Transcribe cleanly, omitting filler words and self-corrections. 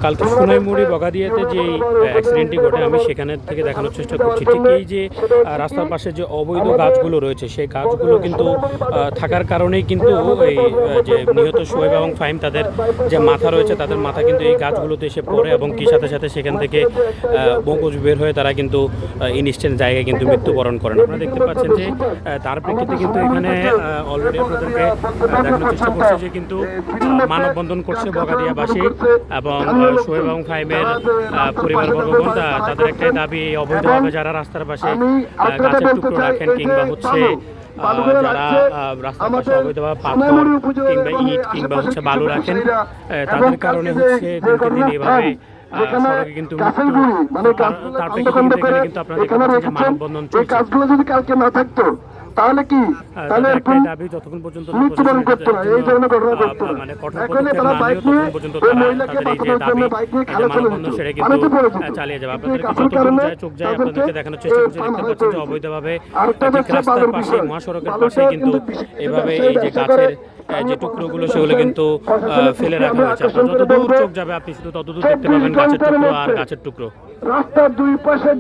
কালকে সোনাইমুড়ি বগাদিয়াতে যে অ্যাক্সিডেন্টটি ঘটে আমি সেখানে থেকে দেখানোর চেষ্টা করছি। ঠিক এই যে রাস্তার পাশে যে অবৈধ গাছগুলো রয়েছে সেই গাছগুলো কিন্তু থাকার কারণেই কিন্তু এই যে নিহত শোয়েব এবং ফাহিম তাদের যে মাথা রয়েছে তাদের মাথা কিন্তু এই গাছগুলোতে এসে পড়ে এবং কি সাথে সাথে সেখান থেকে মগজ বের হয়ে তারা কিন্তু ইনস্ট্যান্ট জায়গায় কিন্তু মৃত্যুবরণ করেন। আপনারা দেখতে পাচ্ছেন যে তার প্রেক্ষিতে কিন্তু এখানে অলরেডি আপনাদেরকে দেখানোর চেষ্টা করছে যে কিন্তু মানববন্ধন করছে বগাদিয়াবাসী এবং শোয়েব এবং ফাহিমের পরিবারবর্গগণ। তাদের একটাই দাবি, অবৈধভাবে যারা রাস্তার পাশে গাছের টুকরো রাখেন কিংবা হচ্ছে যারা রাস্তার পাশে অবৈধভাবে পাথর কিংবা ইট কিংবা হচ্ছে বালু রাখেন তাদের কারণে হচ্ছে দিনকে দিন এভাবে সড়কে কিন্তু তার প্রেক্ষিতে এখানে কিন্তু আপনারা দেখতে পাচ্ছেন যে মানববন্ধন চলছে। যদি কালকে না থাকতো তাহলে কি তাহলে একটাই দাবি, যতক্ষণ পর্যন্ত মৃত্যুবরণ করতো না, এই ধরনের ঘটনা ঘটতো না। মানে কঠোর এখন পদক্ষেপ তারা না বাইক নিলেও নিয়ে ততক্ষণ পর্যন্ত ওই তারা মহিলাকে তাদের এই যে বাঁচানোর দাবি জন্য বাইক নিয়ে এই যে খালে চলে মানববন্ধন যেত, সেটা পানিতে কিন্তু পড়ে যেত। চালিয়ে যাবে। সেই আপনাদেরকে গাছের যতটুকু কারণে যায় চোখ যায় তাদেরকে আপনাদেরকে দেখানোর চেষ্টা করছি। দেখতে ভালো পাচ্ছেন যে করেছে। অবৈধভাবে আরেকটা ঠিক হচ্ছে রাস্তার বালুর পাশে বিষয়। মহাসড়কের বালুটা পাশে কিন্তু এভাবে এই যে গাছের যে টুকরোগুলো সেগুলো কিন্তু ফেলে রাখা হয়েছে। আপনার যত দূর চোখ যাবে আপনি শুধু তত দূর দেখতে পাবেন গাছের টুকরো আর গাছের টুকরো। রাস্তার দুই পাশে